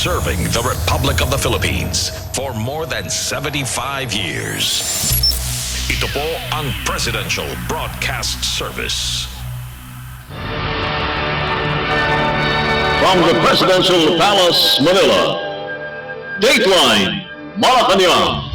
serving the Republic of the Philippines for more than 75 years. Ito po ang Presidential Broadcast Service. From the Presidential Palace, Manila, Dateline Malacañang.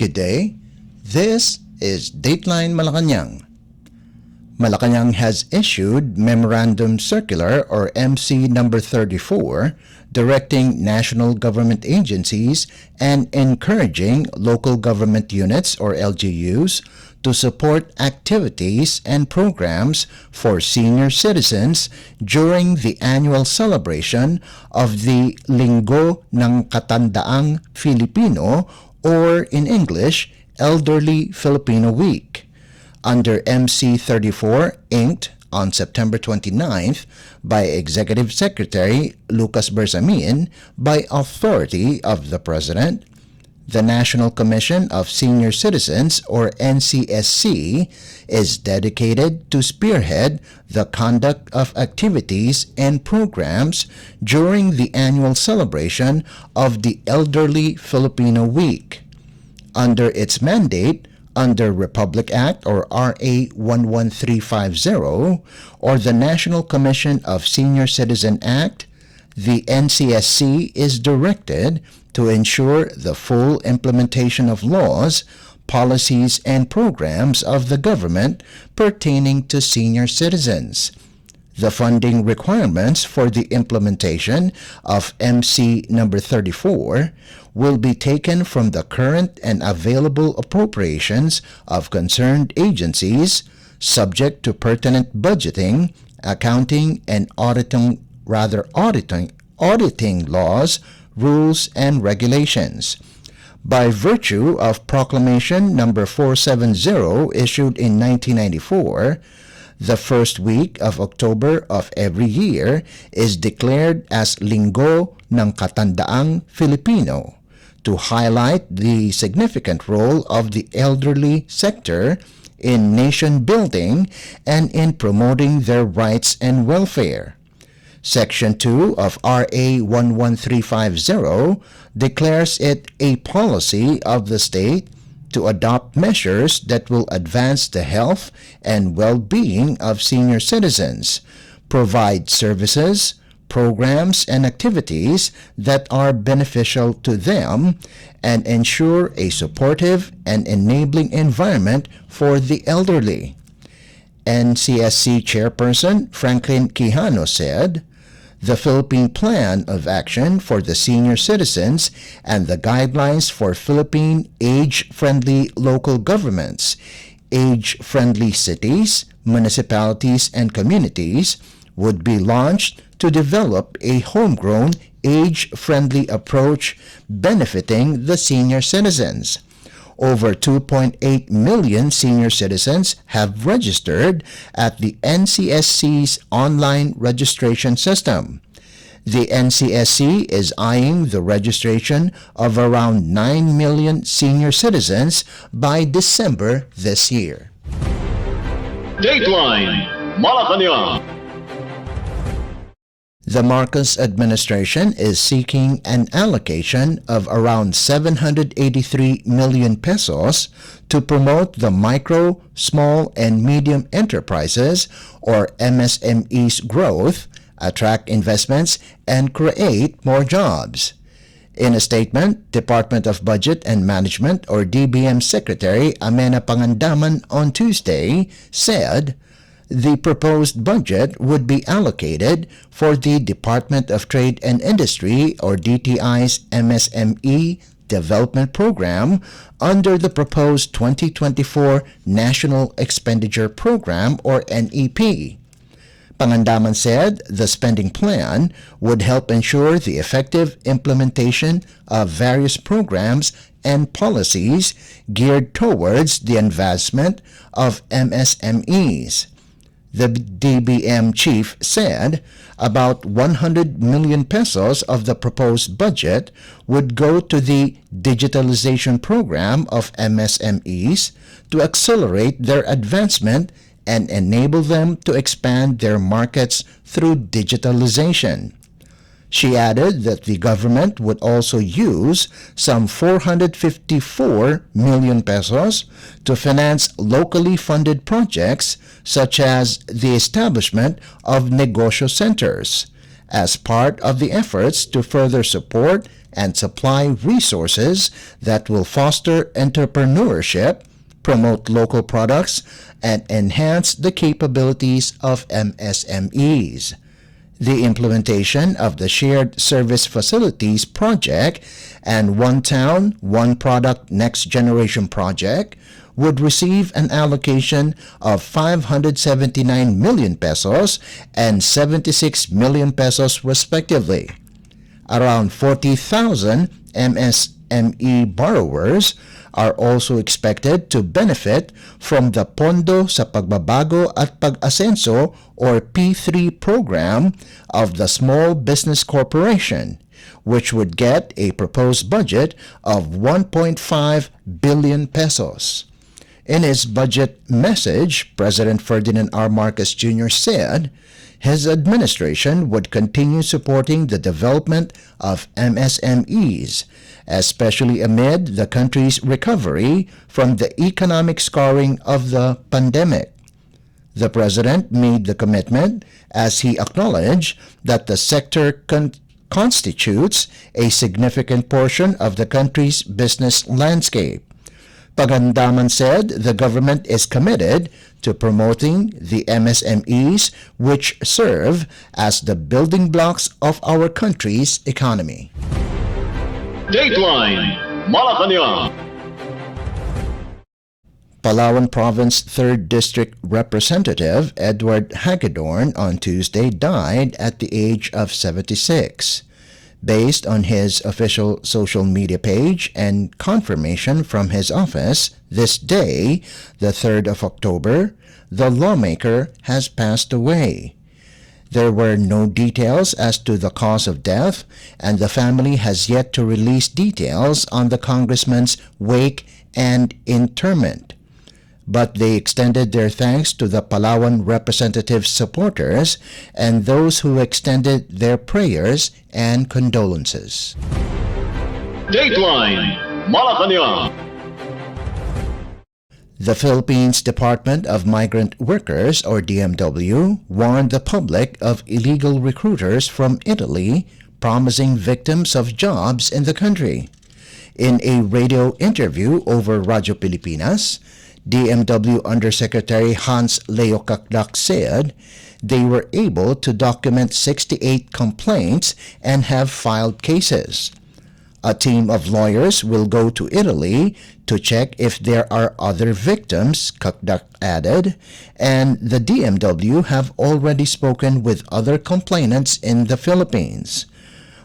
Good day. This is Dateline Malacañang. Malacañang has issued Memorandum Circular or MC number 34 directing national government agencies and encouraging local government units or LGUs to support activities and programs for senior citizens during the annual celebration of the Linggo ng Katandaang Filipino, or in English, Elderly Filipino Week, under MC 34, inked on September 29th by Executive Secretary Lucas Bersamin by authority of the President. The National Commission of Senior Citizens, or NCSC, is dedicated to spearhead the conduct of activities and programs during the annual celebration of the Elderly Filipino Week. Under its mandate, under Republic Act or RA 11350 or the National Commission of Senior Citizen Act, the NCSC is directed to ensure the full implementation of laws, policies, and programs of the government pertaining to senior citizens. The funding requirements for the implementation of MC number 34 will be taken from the current and available appropriations of concerned agencies, subject to pertinent budgeting, accounting, and auditing laws, rules, and regulations. By virtue of Proclamation number 470 issued in 1994, the first week of October of every year is declared as Linggo ng Katandaang Filipino to highlight the significant role of the elderly sector in nation building and in promoting their rights and welfare. Section 2 of RA 11350 declares it a policy of the state to adopt measures that will advance the health and well-being of senior citizens, provide services, programs, and activities that are beneficial to them, and ensure a supportive and enabling environment for the elderly. NCSC Chairperson Franklin Quijano said, "The Philippine Plan of Action for the Senior Citizens and the Guidelines for Philippine Age-Friendly Local Governments, Age-Friendly Cities, Municipalities, and Communities would be launched to develop a homegrown, age-friendly approach benefiting the senior citizens." Over 2.8 million senior citizens have registered at the NCSC's online registration system. The NCSC is eyeing the registration of around 9 million senior citizens by December this year. Dateline Malacañang. The Marcos administration is seeking an allocation of around 783 million pesos to promote the micro, small, and medium enterprises or MSME's growth, attract investments, and create more jobs. In a statement, Department of Budget and Management or DBM Secretary Amena Pangandaman on Tuesday said, the proposed budget would be allocated for the Department of Trade and Industry or DTI's MSME Development Program under the proposed 2024 National Expenditure Program or NEP. Pangandaman said the spending plan would help ensure the effective implementation of various programs and policies geared towards the advancement of MSMEs. The DBM chief said about 100 million pesos of the proposed budget would go to the digitalization program of MSMEs to accelerate their advancement and enable them to expand their markets through digitalization. She added that the government would also use some 454 million pesos to finance locally funded projects such as the establishment of negosyo centers as part of the efforts to further support and supply resources that will foster entrepreneurship, promote local products, and enhance the capabilities of MSMEs. The implementation of the Shared Service Facilities Project and One Town, One Product Next Generation Project would receive an allocation of 579 million pesos and 76 million pesos respectively. Around 40,000 MSME borrowers are also expected to benefit from the Pondo sa Pagbabago at Pag-asenso or P3 program of the Small Business Corporation, which would get a proposed budget of 1.5 billion pesos. In his budget message, President Ferdinand R. Marcos Jr. said his administration would continue supporting the development of MSMEs, especially amid the country's recovery from the economic scarring of the pandemic. The President made the commitment as he acknowledged that the sector constitutes a significant portion of the country's business landscape. Pangandaman said the government is committed to promoting the MSMEs which serve as the building blocks of our country's economy. Dateline Malacañang. Palawan Province 3rd District Representative Edward Hagedorn on Tuesday died at the age of 76. Based on his official social media page and confirmation from his office, this day, the 3rd of October, the lawmaker has passed away. There were no details as to the cause of death, and the family has yet to release details on the congressman's wake and interment. But they extended their thanks to the Palawan representative's supporters and those who extended their prayers and condolences. Dateline Malacañang. The Philippines Department of Migrant Workers, or DMW, warned the public of illegal recruiters from Italy promising victims of jobs in the country. In a radio interview over Radyo Pilipinas, DMW Undersecretary Hans Leo Magpayo said they were able to document 68 complaints and have filed cases. A team of lawyers will go to Italy to check if there are other victims, Magpayo added, and the DMW have already spoken with other complainants in the Philippines.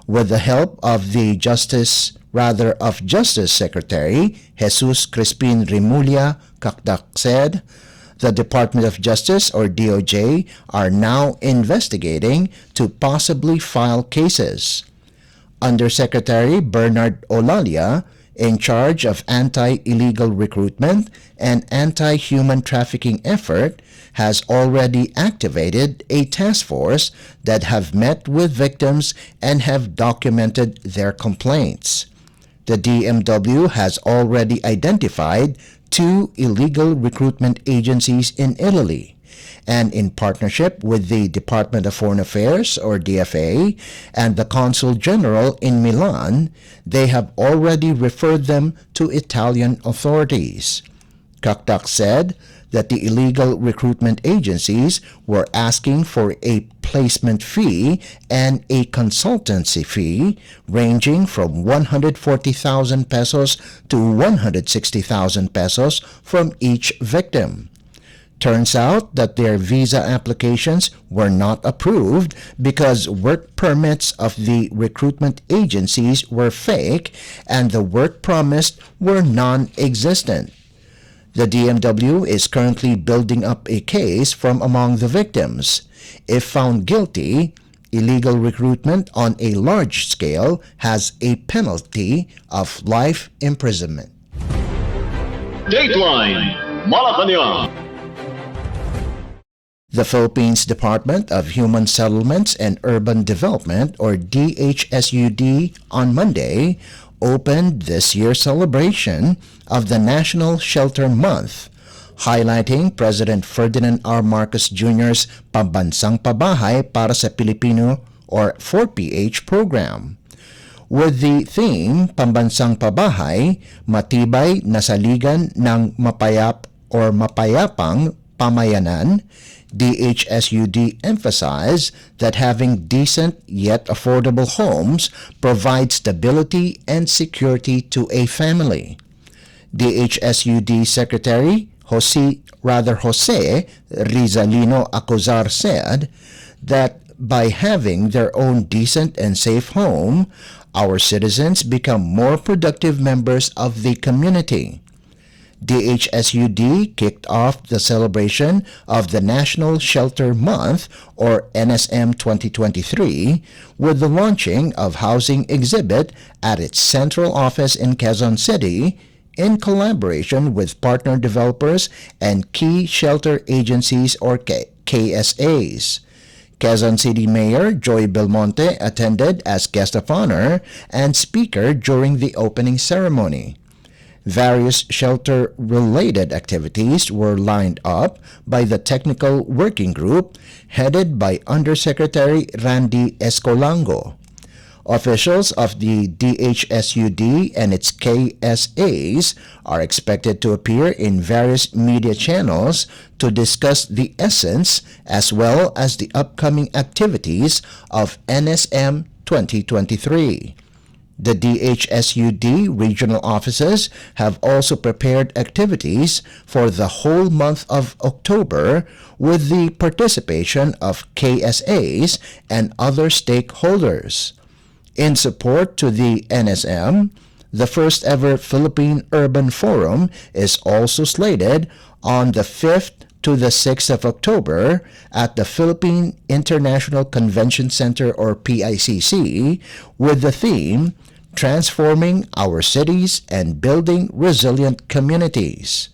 With the help of the Justice Secretary Jesus Crispin Rimulya, Magpayo said, the Department of Justice, or DOJ, are now investigating to possibly file cases. Undersecretary Bernard Olalia, in charge of anti-illegal recruitment and anti-human trafficking effort, has already activated a task force that have met with victims and have documented their complaints. The DMW has already identified 2 illegal recruitment agencies in Italy, and in partnership with the Department of Foreign Affairs, or DFA, and the Consul General in Milan, they have already referred them to Italian authorities. Magpayo said that the illegal recruitment agencies were asking for a placement fee and a consultancy fee ranging from 140,000 pesos to 160,000 pesos from each victim. Turns out that their visa applications were not approved because work permits of the recruitment agencies were fake and the work promised were non-existent. The DMW is currently building up a case from among the victims. If found guilty, illegal recruitment on a large scale has a penalty of life imprisonment. Dateline Malacañang. The Philippines Department of Human Settlements and Urban Development, or DHSUD, on Monday opened this year's celebration of the National Shelter Month, highlighting President Ferdinand R. Marcos Jr.'s Pambansang Pabahay para sa Pilipino, or 4PH program. With the theme Pambansang Pabahay, matibay na saligan ng mapayapang pamayanan, DHSUD emphasized that having decent yet affordable homes provides stability and security to a family. DHSUD Secretary Jose Rizalino Acozar said that by having their own decent and safe home, our citizens become more productive members of the community. DHSUD kicked off the celebration of the National Shelter Month, or NSM 2023, with the launching of housing exhibit at its central office in Quezon City in collaboration with partner developers and key shelter agencies, or KSAs. Quezon City Mayor Joy Belmonte attended as guest of honor and speaker during the opening ceremony. Various shelter-related activities were lined up by the Technical Working Group headed by Undersecretary Randy Escolango. Officials of the DHSUD and its KSAs are expected to appear in various media channels to discuss the essence as well as the upcoming activities of NSM 2023. The DHSUD regional offices have also prepared activities for the whole month of October with the participation of KSAs and other stakeholders. In support to the NSM, the first ever Philippine Urban Forum is also slated on the 5th to the 6th of October at the Philippine International Convention Center, or PICC, with the theme Transforming Our Cities and Building Resilient Communities.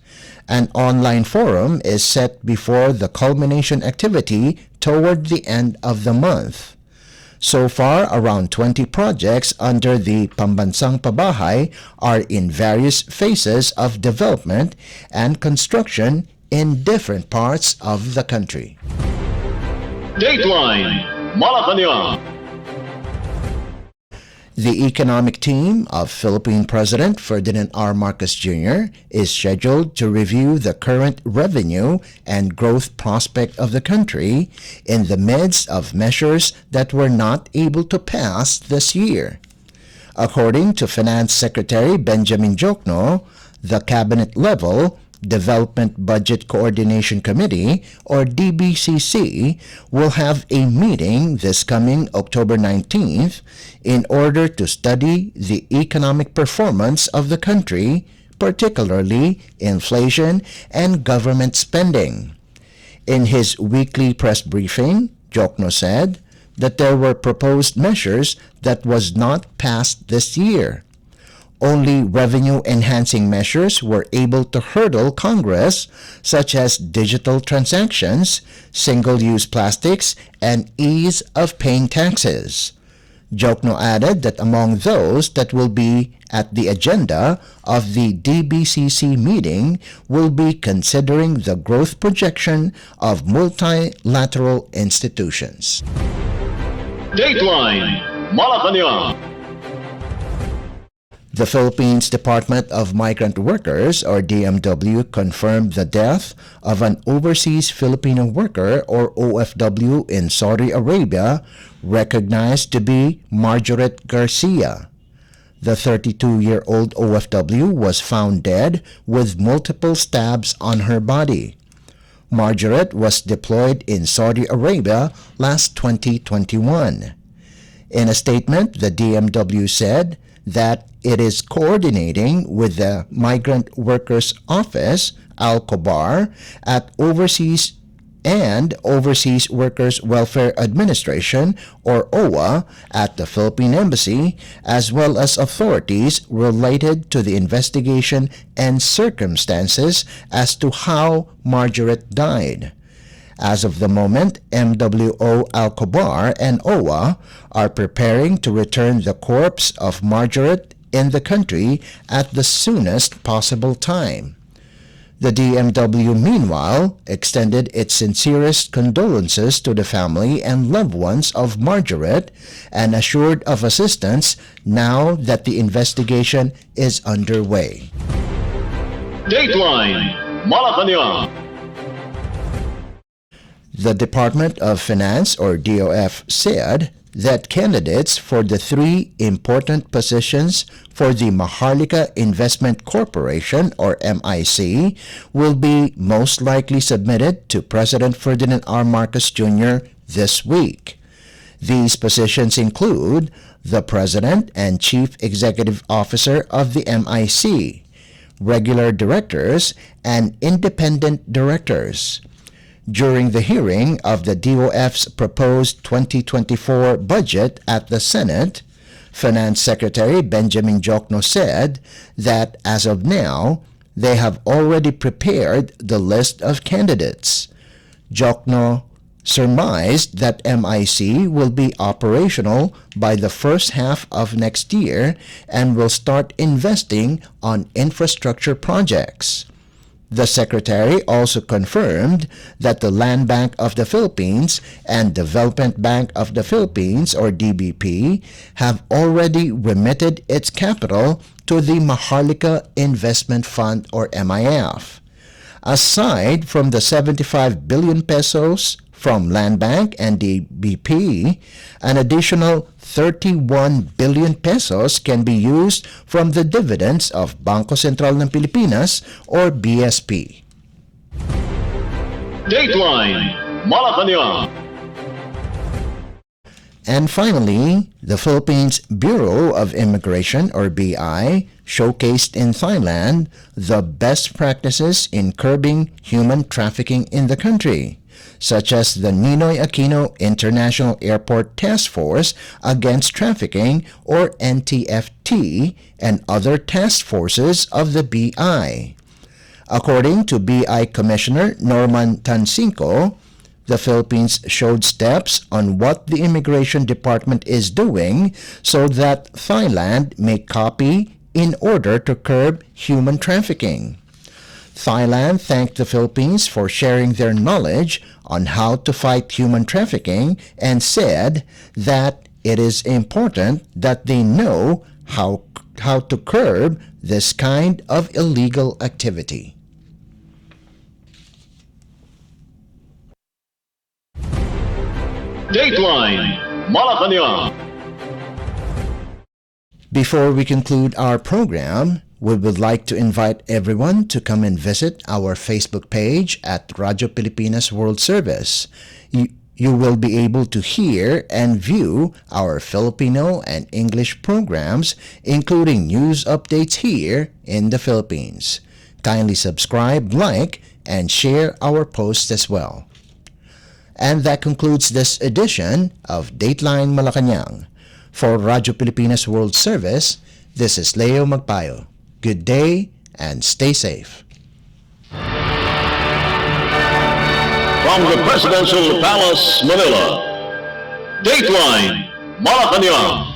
An online forum is set before the culmination activity toward the end of the month. So far, around 20 projects under the Pambansang Pabahay are in various phases of development and construction in different parts of the country. Dateline Malacañang. The economic team of Philippine President Ferdinand R. Marcos Jr. is scheduled to review the current revenue and growth prospect of the country in the midst of measures that were not able to pass this year. According to Finance Secretary Benjamin Jokno, the cabinet-level Development Budget Coordination Committee, or DBCC, will have a meeting this coming October 19th in order to study the economic performance of the country, particularly inflation and government spending. In his weekly press briefing, Jokno said that there were proposed measures that was not passed this year. Only revenue-enhancing measures were able to hurdle Congress, such as digital transactions, single-use plastics, and ease of paying taxes. Jokno added that among those that will be at the agenda of the DBCC meeting will be considering the growth projection of multilateral institutions. Dateline Malacañang. The Philippines Department of Migrant Workers, or DMW, confirmed the death of an overseas Filipino worker, or OFW, in Saudi Arabia, recognized to be Margaret Garcia. The 32-year-old OFW was found dead with multiple stabs on her body. Margaret was deployed in Saudi Arabia last 2021. In a statement, the DMW said that it is coordinating with the Migrant Workers Office, Al-Khobar, at Overseas Workers Welfare Administration, or OWA, at the Philippine Embassy, as well as authorities related to the investigation and circumstances as to how Margaret died. As of the moment, MWO Al-Khobar and OWA are preparing to return the corpse of Margaret in the country at the soonest possible time. The DMW, meanwhile, extended its sincerest condolences to the family and loved ones of Margaret and assured of assistance now that the investigation is underway. Dateline Malacañang. The Department of Finance, or DOF, said that candidates for the three important positions for the Maharlika Investment Corporation, or MIC, will be most likely submitted to President Ferdinand R. Marcos Jr. this week. These positions include the President and Chief Executive Officer of the MIC, regular directors, and independent directors. During the hearing of the DOF's proposed 2024 budget at the Senate, Finance Secretary Benjamin Jokno said that as of now, they have already prepared the list of candidates. Jokno surmised that MIC will be operational by the first half of next year and will start investing on infrastructure projects. The Secretary also confirmed that the Land Bank of the Philippines and Development Bank of the Philippines, or DBP, have already remitted its capital to the Maharlika Investment Fund, or MIF. Aside from the 75 billion pesos from Land Bank and DBP, an additional 31 billion pesos can be used from the dividends of Bangko Sentral ng Pilipinas, or BSP. Dateline Malacañang. And finally, the Philippines Bureau of Immigration, or BI, showcased in Thailand the best practices in curbing human trafficking in the country, such as the Ninoy Aquino International Airport Task Force Against Trafficking, or NTFT, and other task forces of the BI. According to BI Commissioner Norman Tansinko, the Philippines showed steps on what the Immigration Department is doing so that Thailand may copy in order to curb human trafficking. Thailand thanked the Philippines for sharing their knowledge on how to fight human trafficking and said that it is important that they know how to curb this kind of illegal activity. Dateline Malacañang. Before we conclude our program, we would like to invite everyone to come and visit our Facebook page at Radyo Pilipinas World Service. You will be able to hear and view our Filipino and English programs, including news updates here in the Philippines. Kindly subscribe, like, and share our posts as well. And that concludes this edition of Dateline Malacañang. For Radyo Pilipinas World Service, this is Leo Magpayo. Good day and stay safe. From the Presidential Palace, Manila, Dateline Malacañang.